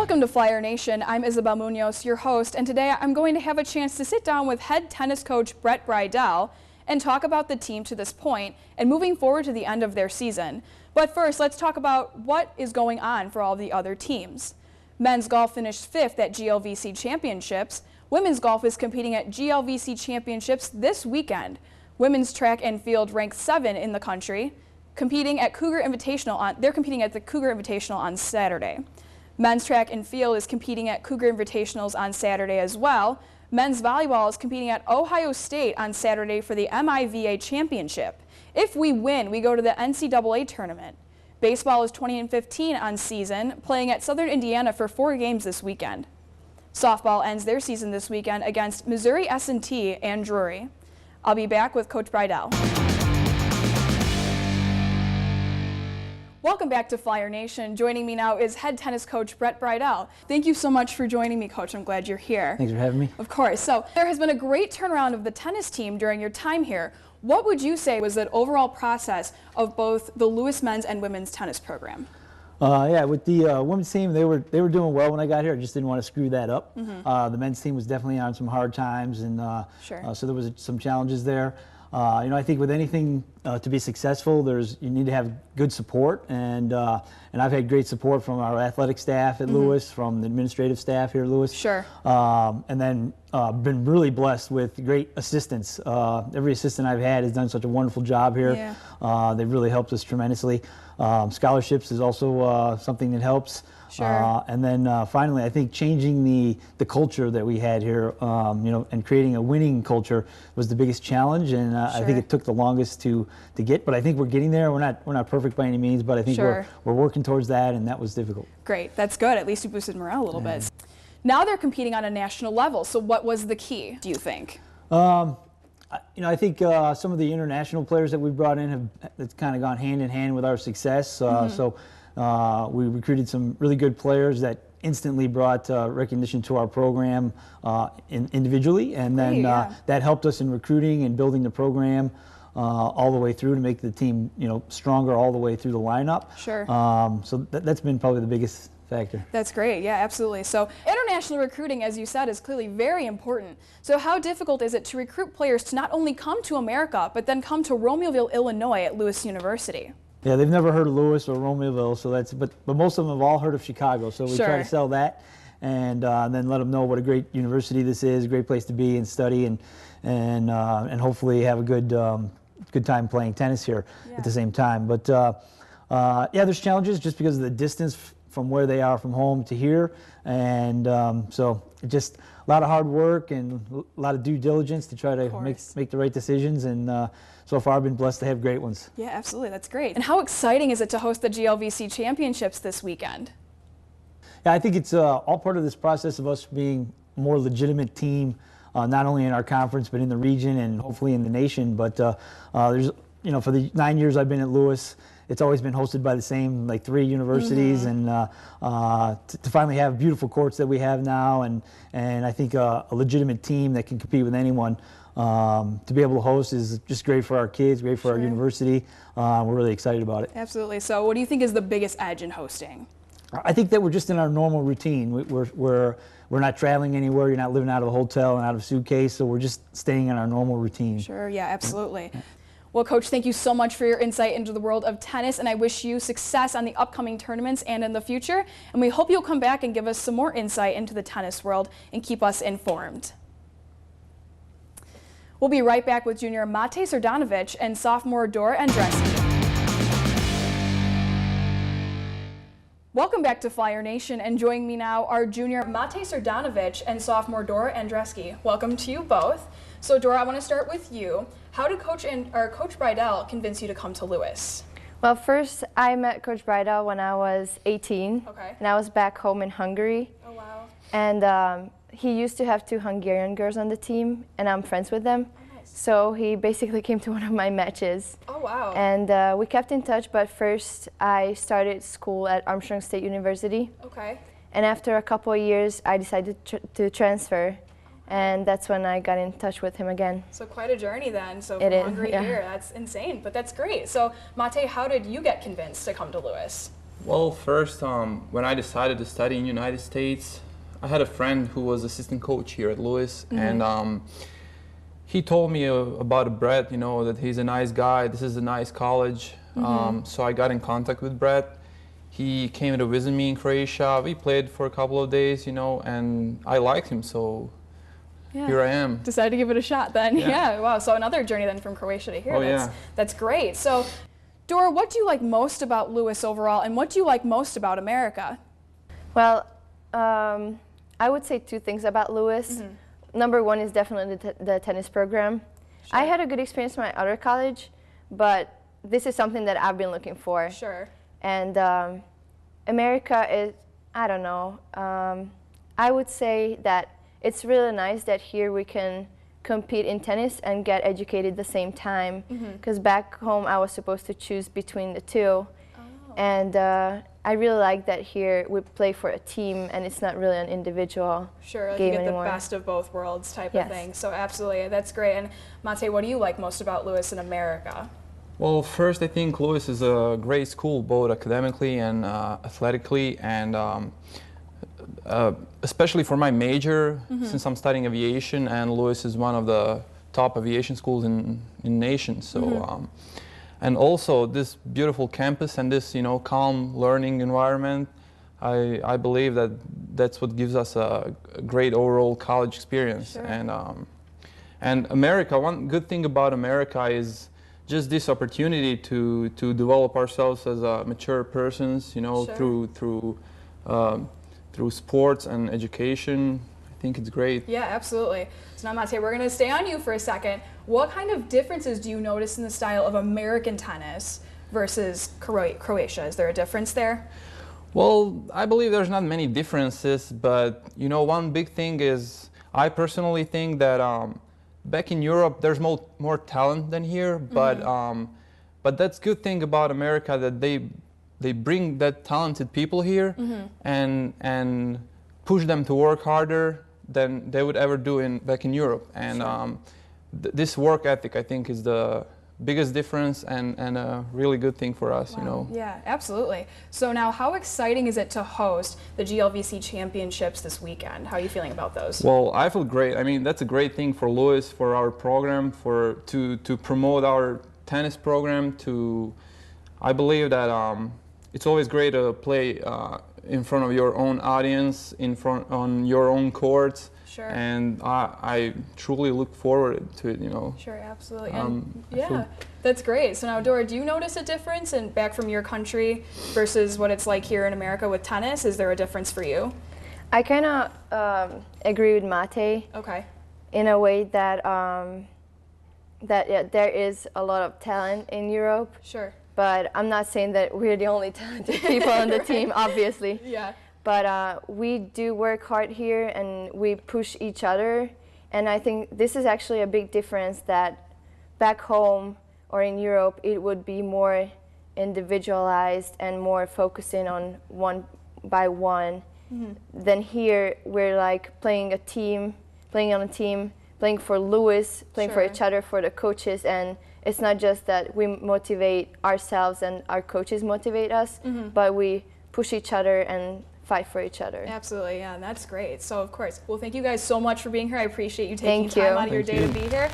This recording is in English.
Welcome to Flyer Nation. I'm Isabelle Muñoz, your host, and today I'm going to have a chance to sit down with head tennis coach Bridel and talk about the team to this point and moving forward to the end of their season. But first, let's talk about what is going on for all the other teams. Men's golf finished 5th at GLVC Championships. Women's golf is competing at GLVC Championships this weekend. Women's track and field ranked 7 in the country, competing at Cougar Invitational they're competing at the Cougar Invitational on Saturday. Men's track and field is competing at Cougar Invitationals on Saturday as well. Men's volleyball is competing at Ohio State on Saturday for the MIVA Championship. If we win, we go to the NCAA tournament. Baseball is 20-15 on season, playing at Southern Indiana for 4 games this weekend. Softball ends their season this weekend against Missouri S&T and Drury. I'll be back with Coach Bridel. Welcome back to Flyer Nation. Joining me now is head tennis coach Bridel. Thank you so much for joining me, Coach. I'm glad you're here. Thanks for having me. Of course. So there has been a great turnaround of the tennis team during your time here. What would you say was the overall process of both the Lewis men's and women's tennis program? Yeah, with the women's team, they were doing well when I got here. I just didn't want to screw that up. The men's team was definitely on some hard times, and so there was some challenges there. I think with anything to be successful, you need to have good support, and I've had great support from our athletic staff at Lewis, from the administrative staff here at Lewis. Sure. And then been really blessed with great assistants. Every assistant I've had has done such a wonderful job here. Yeah. They've really helped us tremendously. Scholarships is also something that helps. Sure. And then finally, I think changing the culture that we had here, and creating a winning culture was the biggest challenge, and Sure. I think it took the longest to get. But I think we're getting there. We're not perfect by any means, but I think Sure. we're working towards that, and that was difficult. Great. That's good. At least you boosted morale a little bit. Now they're competing on a national level. So what was the key, do you think? I think some of the international players that we brought in that's kind of gone hand in hand with our success. So we recruited some really good players that instantly brought recognition to our program individually, and then that helped us in recruiting and building the program all the way through to make the team stronger all the way through the lineup. Sure. So that's been probably the biggest factor. That's great. Yeah, absolutely. So international recruiting, as you said, is clearly very important. So how difficult is it to recruit players to not only come to America, but then come to Romeoville, Illinois at Lewis University? Yeah, they've never heard of Lewis or Romeoville, so but most of them have all heard of Chicago. So we try to sell that, and then let them know what a great university this is, a great place to be and study, and hopefully have a good time playing tennis here at the same time. But yeah, there's challenges just because of the distance from where they are from home to here, and so just a lot of hard work and a lot of due diligence to try to make the right decisions, and so far I've been blessed to have great ones. Yeah, absolutely. That's great. And how exciting is it to host the GLVC Championships this weekend? Yeah, I think it's all part of this process of us being a more legitimate team, not only in our conference but in the region and hopefully in the nation. But there's for the 9 years I've been at Lewis, it's always been hosted by the same 3 universities, and to finally have beautiful courts that we have now, and I think a legitimate team that can compete with anyone, to be able to host is just great for our kids, great for our university. We're really excited about it. Absolutely. So what do you think is the biggest edge in hosting? I think that we're just in our normal routine. We're not traveling anywhere. You're not living out of a hotel and out of a suitcase, so we're just staying in our normal routine. Sure, yeah, absolutely. Well, Coach, thank you so much for your insight into the world of tennis, and I wish you success on the upcoming tournaments and in the future. And we hope you'll come back and give us some more insight into the tennis world and keep us informed. We'll be right back with junior Mate Srdanovic and sophomore Dora Andreski. Welcome back to Flyer Nation, and joining me now are junior Mate Srdanovic and sophomore Dora Andreski. Welcome to you both. So Dora, I want to start with you. How did Coach Bridel convince you to come to Lewis? Well, first I met Coach Bridel when I was 18, and I was back home in Hungary. Oh wow! And he used to have 2 Hungarian girls on the team, and I'm friends with them. Oh, nice. So he basically came to one of my matches. Oh wow! And we kept in touch, but first I started school at Armstrong State University. Okay. And after a couple of years, I decided to transfer. And that's when I got in touch with him again. So quite a journey then. So from Hungary here, that's insane, but that's great. So Mate, how did you get convinced to come to Lewis? Well, first, when I decided to study in the United States, I had a friend who was assistant coach here at Lewis, and he told me about Brett, you know, that he's a nice guy, this is a nice college. So I got in contact with Brett. He came to visit me in Croatia. We played for a couple of days, you know, and I liked him, so here I am. Decided to give it a shot then. Yeah, wow. So another journey then from Croatia to here. Oh, that's great. So, Dora, what do you like most about Lewis overall, and what do you like most about America? Well, I would say two things about Lewis. Number one is definitely the tennis program. I had a good experience in my other college, but this is something that I've been looking for. And America is, I don't know, I would say that it's really nice that here we can compete in tennis and get educated at the same time. Because back home I was supposed to choose between the two. And I really like that here we play for a team and it's not really an individual like game you get anymore. The best of both worlds type of thing. So absolutely, that's great. And Mate, what do you like most about Lewis in America? Well, first I think Lewis is a great school, both academically and athletically, and especially for my major, since I'm studying aviation, and Lewis is one of the top aviation schools in the nation. So, and also this beautiful campus and this, you know, calm learning environment. I believe that that's what gives us a great overall college experience. And America, one good thing about America is just this opportunity to develop ourselves as mature persons, you know, through sports and education. I think it's great. Yeah, absolutely. So now, Mate, we're going to stay on you for a second. What kind of differences do you notice in the style of American tennis versus Croatia? Is there a difference there? Well, I believe there's not many differences, but you know, one big thing is I personally think that back in Europe there's more talent than here, but that's good thing about America, that they bring that talented people here and push them to work harder than they would ever do back in Europe. And this work ethic, I think, is the biggest difference and a really good thing for us, you know. Yeah, absolutely. So now, how exciting is it to host the GLVC Championships this weekend? How are you feeling about those? Well, I feel great. I mean, that's a great thing for Lewis, for our program, to promote our tennis program. I believe that it's always great to play in front of your own audience, on your own courts. And I truly look forward to it, you know. Absolutely. And that's great. So now, Dora, do you notice a difference back from your country versus what it's like here in America with tennis? Is there a difference for you? I kind of agree with Mate. Okay. In a way that there is a lot of talent in Europe. But I'm not saying that we're the only talented people on the team, obviously. But we do work hard here and we push each other. And I think this is actually a big difference, that back home or in Europe it would be more individualized and more focusing on one by one. Then here we're like playing on a team, playing for Lewis, playing for each other, for the coaches. And it's not just that we motivate ourselves and our coaches motivate us, but we push each other and fight for each other. Absolutely, yeah, and that's great. So, of course, well, thank you guys so much for being here. I appreciate you taking time out of your day to be here.